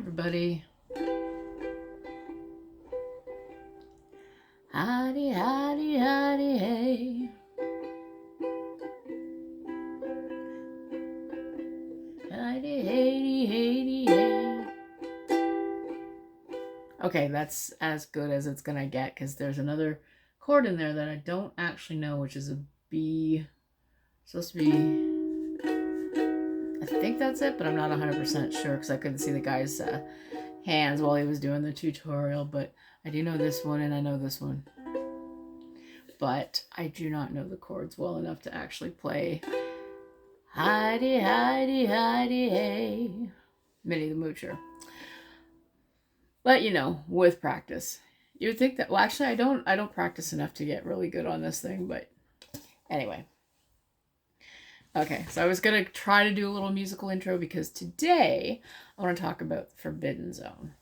everybody. Howdy, howdy, howdy, hey. Howdy, howdy, howdy, hey. Okay, that's as good as it's gonna get because there's another chord in there that I don't actually know, which is a B. Supposed to be. I think that's it, but I'm not 100% sure because I couldn't see the guy's hands while he was doing the tutorial. But I do know this one and I know this one. But I do not know the chords well enough to actually play Heidi, Heidi, Heidi, hey. Minnie the Moocher. But you know, with practice. You would think that, well, actually I don't practice enough to get really good on this thing, but anyway. Okay, so I was going to try to do a little musical intro because today I want to talk about The Forbidden Zone,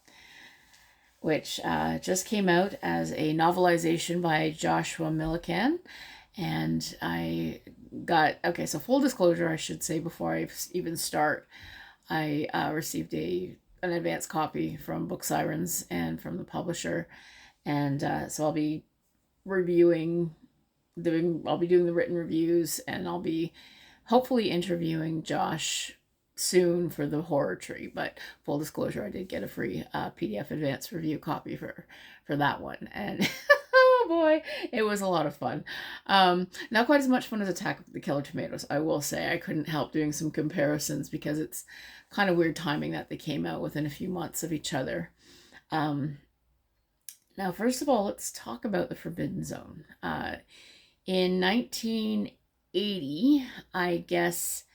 which just came out as a novelization by Joshua Millican. And I got, okay, so full disclosure, I should say before I even start, I received an advance copy from Book Sirens and from the publisher. And so I'll be doing the written reviews, and I'll be hopefully interviewing Josh soon for the horror tree. But full disclosure, I did get a free PDF advance review copy for that one, and oh boy, it was a lot of fun. Not quite as much fun as Attack of the Killer Tomatoes, I will say. I couldn't help doing some comparisons because it's kind of weird timing that they came out within a few months of each other. Now, first of all, let's talk about The Forbidden Zone. In 1980, I guess,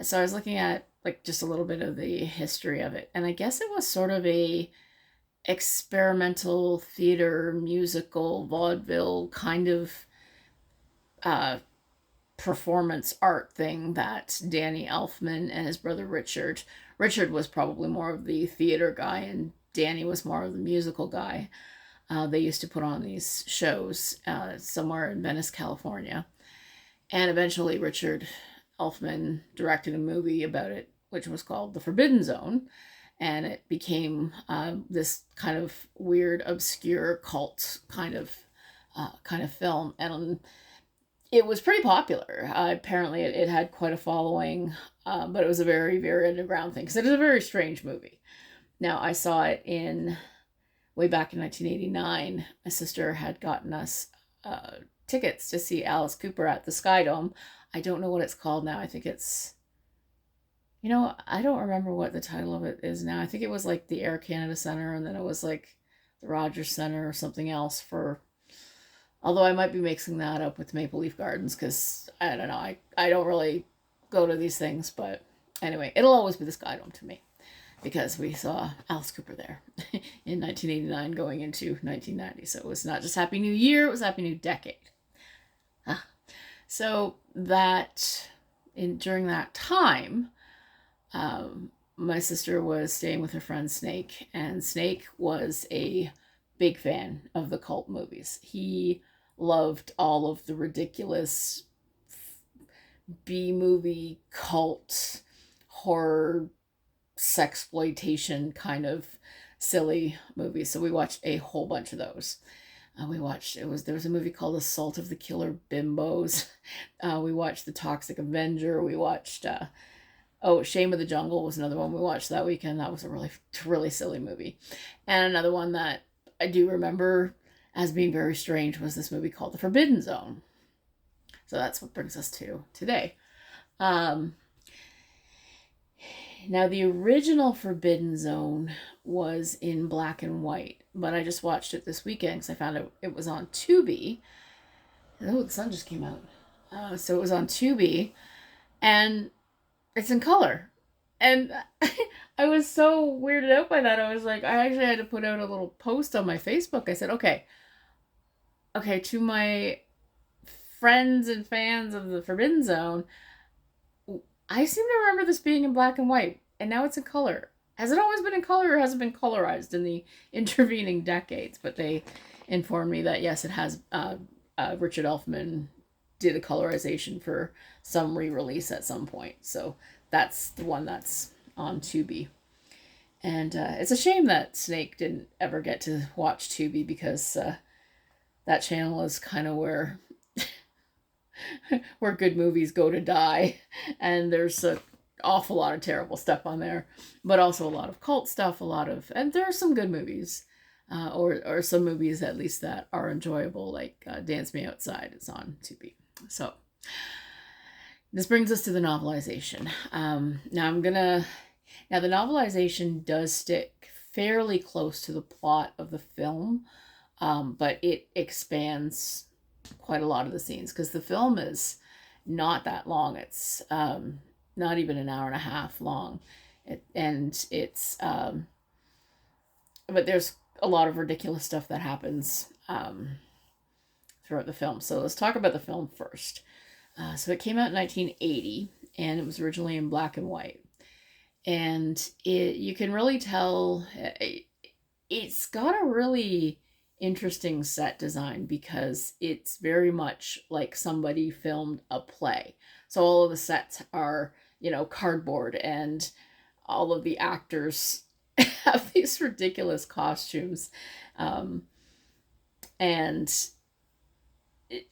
so I was looking at like just a little bit of the history of it, and I guess it was sort of a experimental theater, musical, vaudeville kind of performance art thing that Danny Elfman and his brother Richard was probably more of the theater guy and Danny was more of the musical guy. They used to put on these shows somewhere in Venice, California. And eventually Richard Elfman directed a movie about it, which was called The Forbidden Zone. And it became this kind of weird, obscure cult kind of film. And it was pretty popular. Apparently it had quite a following, but it was a very, very underground thing. Because it is a very strange movie. Now, I saw it way back in 1989. My sister had gotten us tickets to see Alice Cooper at the Sky Dome. I don't know what it's called now. I think it's, I don't remember what the title of it is now. I think it was like the Air Canada Center, and then it was like the Rogers Center or something else although I might be mixing that up with Maple Leaf Gardens because, I don't know, I don't really go to these things, but anyway, it'll always be the Sky Dome to me because we saw Alice Cooper there in 1989 going into 1990. So it was not just Happy New Year, it was Happy New Decade. So during that time, my sister was staying with her friend Snake, and Snake was a big fan of the cult movies. He loved all of the ridiculous B-movie cult horror sexploitation kind of silly movies. So we watched a whole bunch of those. There was a movie called Assault of the Killer Bimbos. We watched The Toxic Avenger. We watched Shame of the Jungle was another one we watched that weekend. That was a really, really silly movie. And another one that I do remember as being very strange was this movie called The Forbidden Zone. So that's what brings us to today. Now, the original Forbidden Zone was in black and white, but I just watched it this weekend because I found it was on Tubi. Oh, the sun just came out. So it was on Tubi, and it's in color. And I was so weirded out by that. I was like, I actually had to put out a little post on my Facebook. I said, okay, to my friends and fans of The Forbidden Zone, I seem to remember this being in black and white, and now it's in color. Has it always been in color, or has it been colorized in the intervening decades? But they informed me that, yes, it has. Richard Elfman did a colorization for some re-release at some point. So that's the one that's on Tubi. And it's a shame that Snake didn't ever get to watch Tubi, because that channel is kind of where good movies go to die, and there's an awful lot of terrible stuff on there, but also a lot of cult stuff, and there are some good movies, or some movies at least that are enjoyable, like Dance Me Outside is on Tubi. So this brings us to the novelization. Now the novelization does stick fairly close to the plot of the film, but it expands quite a lot of the scenes, because the film is not that long. It's not even an hour and a half long, but there's a lot of ridiculous stuff that happens throughout the film. So let's talk about the film first. So it came out in 1980, and it was originally in black and white. And you can really tell it's got a really interesting set design, because it's very much like somebody filmed a play. So all of the sets are, cardboard, and all of the actors have these ridiculous costumes. And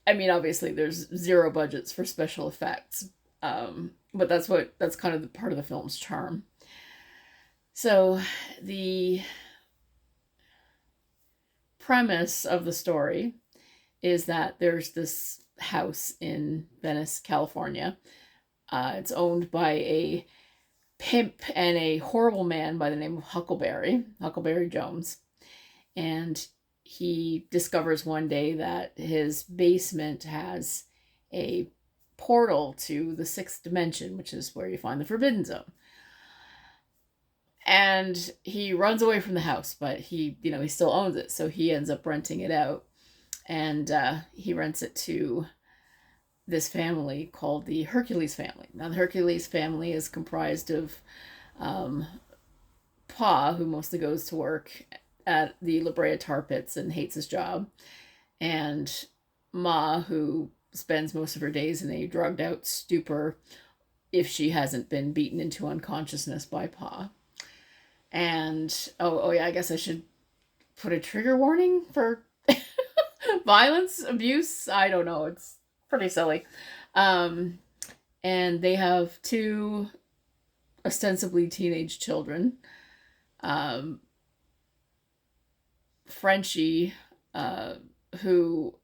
obviously there's zero budgets for special effects. But that's kind of the part of the film's charm. So the premise of the story is that there's this house in Venice, California. It's owned by a pimp and a horrible man by the name of Huckleberry Jones. And he discovers one day that his basement has a portal to the sixth dimension, which is where you find the Forbidden Zone. And he runs away from the house, but he still owns it, so he ends up renting it out. And he rents it to this family called the Hercules family. Now, the Hercules family is comprised of Pa, who mostly goes to work at the La Brea tar pits and hates his job, and Ma, who spends most of her days in a drugged out stupor if she hasn't been beaten into unconsciousness by Pa. And oh yeah, I guess I should put a trigger warning for violence, abuse. I don't know. It's pretty silly. And they have two ostensibly teenage children. Frenchie, who,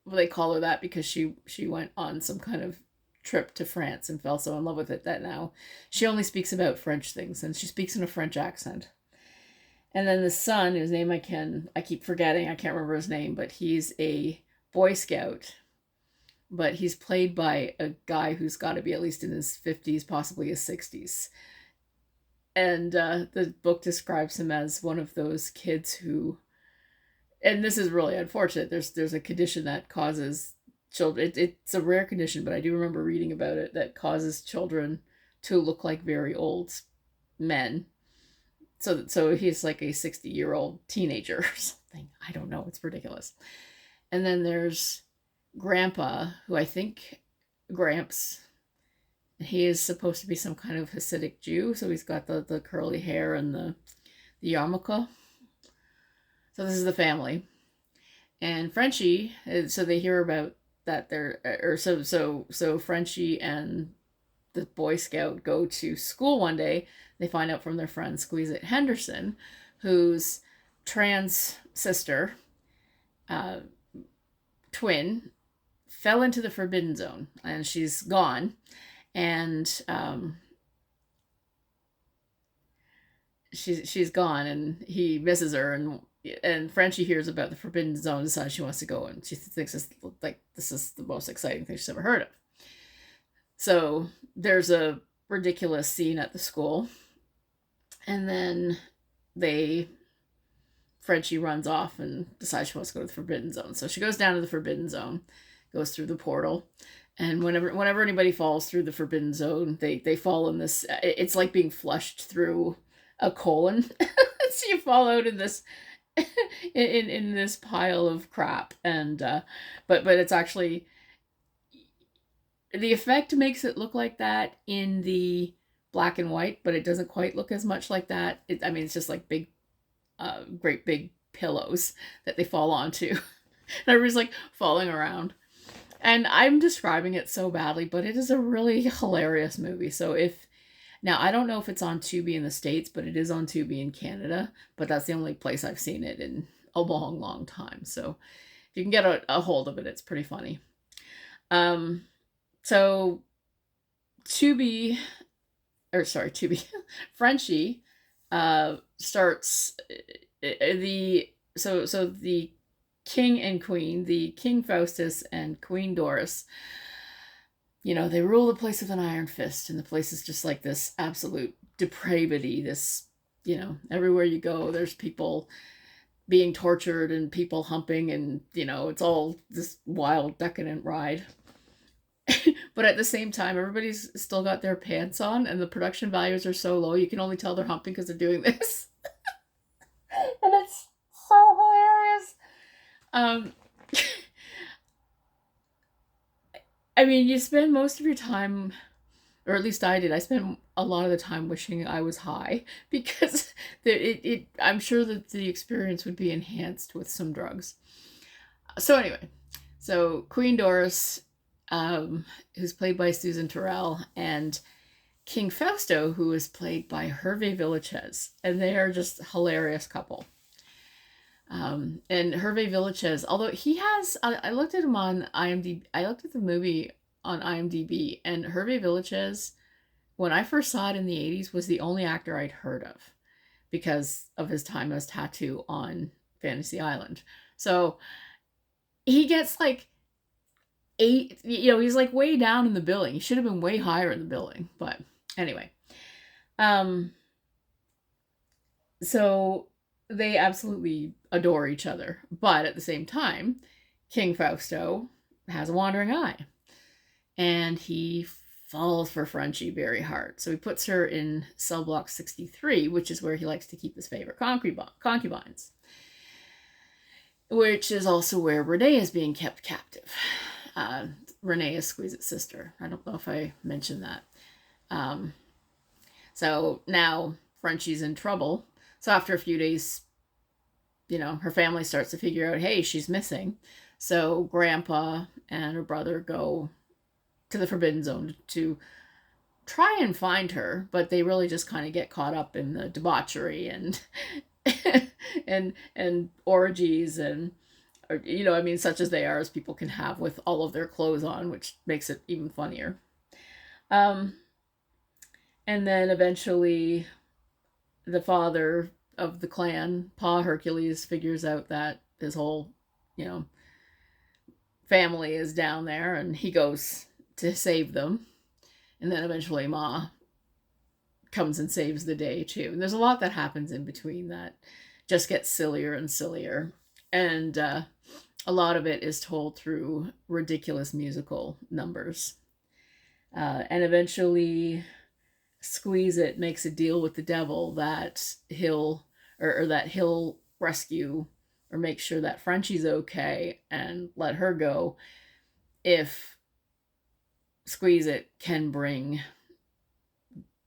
well, they call her that because she went on some kind of trip to France and fell so in love with it that now she only speaks about French things, and she speaks in a French accent. And then the son, whose name I keep forgetting, I can't remember his name, but he's a Boy Scout, but he's played by a guy who's got to be at least in his 50s, possibly his 60s. And the book describes him as one of those kids who, and this is really unfortunate, there's a condition that causes children, it's a rare condition, but I do remember reading about it, that causes children to look like very old men. So he's like a 60-year-old teenager or something. I don't know. It's ridiculous. And then there's Grandpa, who I think Gramps, he is supposed to be some kind of Hasidic Jew. So he's got the curly hair and the yarmulke. So this is the family. And Frenchie, so they hear about that so Frenchie and the Boy Scout go to school one day. They find out from their friend Squeeze-It Henderson, whose trans sister, twin, fell into the Forbidden Zone, and she's gone. And she's gone, and he misses her, and Frenchie hears about the Forbidden Zone, decides she wants to go, and she thinks this is the most exciting thing she's ever heard of. So there's a ridiculous scene at the school, and then Frenchie runs off and decides she wants to go to the Forbidden Zone. So she goes down to the Forbidden Zone, goes through the portal, and whenever anybody falls through the Forbidden Zone, they fall in this. It's like being flushed through a colon. So you fall out in this in this pile of crap, and but it's actually, the effect makes it look like that in the black and white, but it doesn't quite look as much like that. I mean, it's just like big, great big pillows that they fall onto. And everybody's like falling around. And I'm describing it so badly, but it is a really hilarious movie. So if now I don't know if it's on Tubi in the States, but it is on Tubi in Canada. But that's the only place I've seen it in a long, long time. So if you can get a hold of it, it's pretty funny. So Tubi, or sorry, Tubi, Frenchie, starts the so the king and queen, the King Faustus and Queen Doris, they rule the place with an iron fist, and the place is just like this absolute depravity. This, everywhere you go, there's people being tortured and people humping, and it's all this wild, decadent ride. But at the same time, everybody's still got their pants on, and the production values are so low, you can only tell they're humping because they're doing this. And it's so hilarious. I mean, you spend most of your time, or at least I did, I spent a lot of the time wishing I was high because I'm sure that the experience would be enhanced with some drugs. So anyway, Queen Doris, who's played by Susan Terrell, and King Fausto, who is played by Hervé Villechaize, and they are just a hilarious couple. And Hervé Villechaize, although he has, I looked at him on IMDb, I looked at the movie on IMDb, and Hervé Villechaize, when I first saw it in the 80s, was the only actor I'd heard of because of his time as Tattoo on Fantasy Island. So he gets like 8, he's like way down in the billing. He should have been way higher in the billing, but anyway. So they absolutely adore each other, but at the same time, King Fausto has a wandering eye, and he falls for Frenchie very hard. So he puts her in cell block 63, which is where he likes to keep his favorite concubines, which is also where Renee is being kept captive. Renee is Squeeze's sister. I don't know if I mentioned that. So now Frenchie's in trouble. So after a few days, her family starts to figure out, hey, she's missing. So Grandpa and her brother go to the Forbidden Zone to try and find her, but they really just kind of get caught up in the debauchery and and orgies and such as they are, as people can have with all of their clothes on, which makes it even funnier. And then eventually the father of the clan, Pa Hercules, figures out that his whole, family is down there, and he goes to save them. And then eventually Ma comes and saves the day too. And there's a lot that happens in between that just gets sillier and sillier. And a lot of it is told through ridiculous musical numbers. And eventually Squeeze It makes a deal with the devil that he'll rescue or make sure that Frenchie's okay and let her go if Squeeze It can bring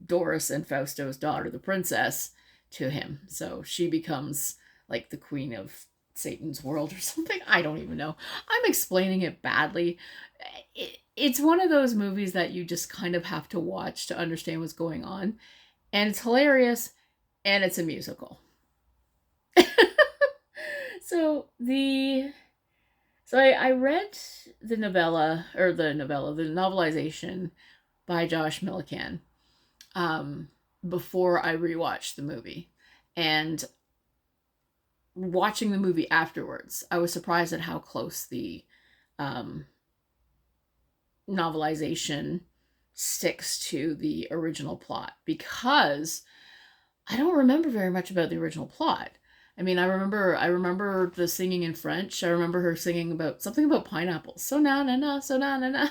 Doris and Fausto's daughter, the princess, to him. So she becomes like the queen of Satan's world or something. I don't even know. I'm explaining it badly. It's one of those movies that you just kind of have to watch to understand what's going on. And it's hilarious, and it's a musical. So I read the novelization by Josh Millican before I rewatched the movie. And watching the movie afterwards, I was surprised at how close the novelization sticks to the original plot, because I don't remember very much about the original plot. I mean, I remember the singing in French. I remember her singing about something about pineapples. So na na na, so na na na.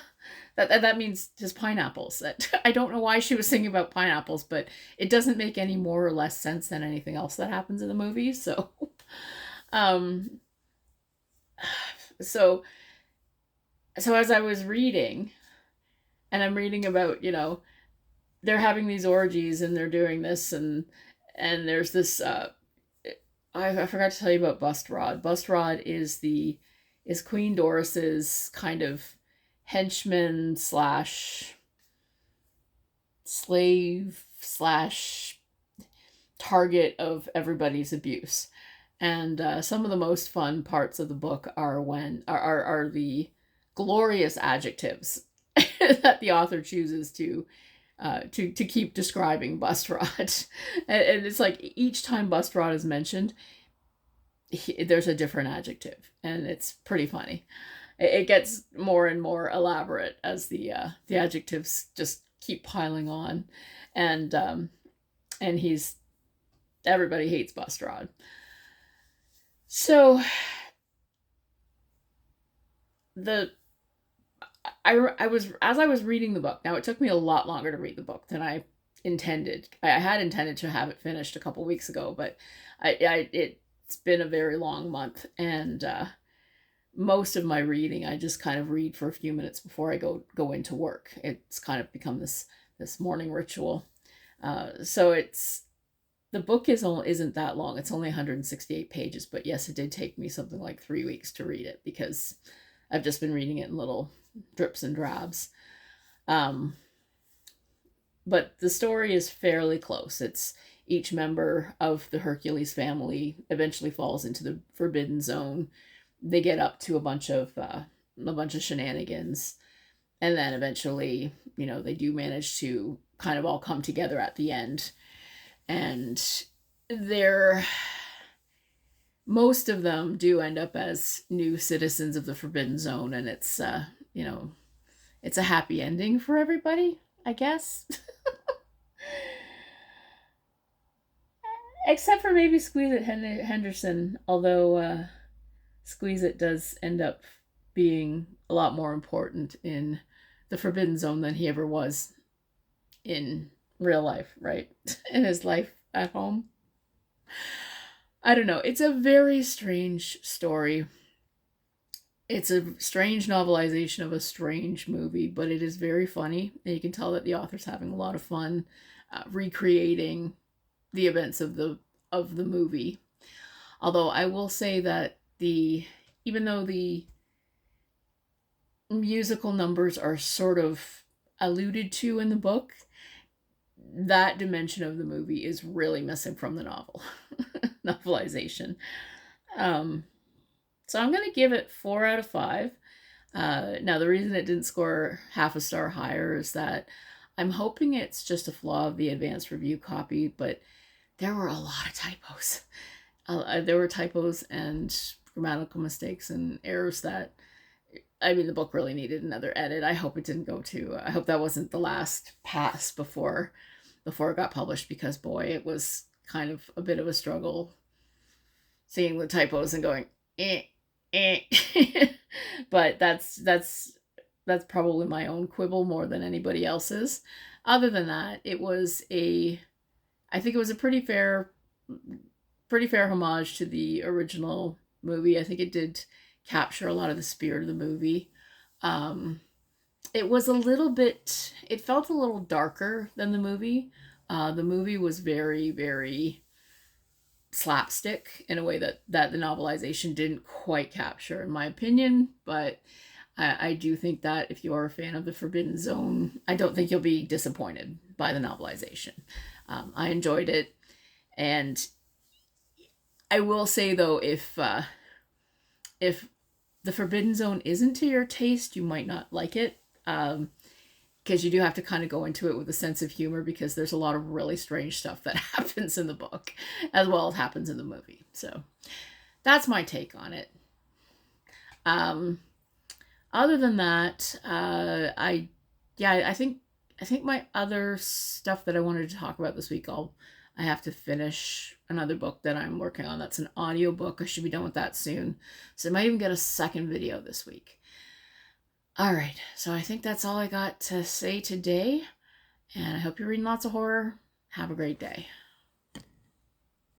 That means just pineapples. That I don't know why she was singing about pineapples, but it doesn't make any more or less sense than anything else that happens in the movie. So, so as I was reading, and I'm reading about, they're having these orgies and they're doing this, and there's this I forgot to tell you about Bustrod. Bustrod is Queen Doris's kind of henchman slash slave slash target of everybody's abuse. And some of the most fun parts of the book are are the glorious adjectives that the author chooses to keep describing Bustrod. And it's like each time Bustrod is mentioned, there's a different adjective, and it's pretty funny. It gets more and more elaborate as the adjectives just keep piling on, and he's everybody hates Bustrod. So the I was as I was reading the book. Now it took me a lot longer to read the book than I intended. I had intended to have it finished a couple weeks ago, but it's been a very long month, and most of my reading I just kind of read for a few minutes before I go into work. It's kind of become this morning ritual. So the book isn't that long. It's only 168 pages, but yes, it did take me something like 3 weeks to read it because I've just been reading it in little drips and drabs. But the story is fairly close. It's each member of the Hercules family eventually falls into the Forbidden Zone. They get up to a bunch of shenanigans, and then eventually, they do manage to kind of all come together at the end. And most of them do end up as new citizens of the Forbidden Zone, and it's it's a happy ending for everybody, I guess. Except for maybe Squeeze It Henderson, although Squeeze It does end up being a lot more important in the Forbidden Zone than he ever was in real life, right? In his life at home. I don't know. It's a very strange story. It's a strange novelization of a strange movie, but it is very funny. And you can tell that the author's having a lot of fun recreating the events of the movie. Although I will say that even though the musical numbers are sort of alluded to in the book, that dimension of the movie is really missing from the novelization. So I'm going to give it 4 out of 5. Now, the reason it didn't score half a star higher is that I'm hoping it's just a flaw of the advanced review copy, but there were a lot of typos. There were typos and grammatical mistakes and errors that, the book really needed another edit. I hope it didn't I hope that wasn't the last pass before it got published, because boy, it was kind of a bit of a struggle seeing the typos and going, eh. But that's probably my own quibble more than anybody else's. Other than that, I think it was a pretty fair homage to the original movie. I think it did capture a lot of the spirit of the movie. It was it felt a little darker than the movie. The movie was very, very slapstick in a way that the novelization didn't quite capture, in my opinion. But I do think that if you are a fan of the Forbidden Zone, I don't think you'll be disappointed by the novelization. I enjoyed it, and I will say though, if the Forbidden Zone isn't to your taste, you might not like it, because you do have to kind of go into it with a sense of humor, because there's a lot of really strange stuff that happens in the book as well as happens in the movie. So that's my take on it. Other than that, I think my other stuff that I wanted to talk about this week, I have to finish another book that I'm working on. That's an audiobook. I should be done with that soon. So I might even get a second video this week. All right. So I think that's all I got to say today. And I hope you're reading lots of horror. Have a great day.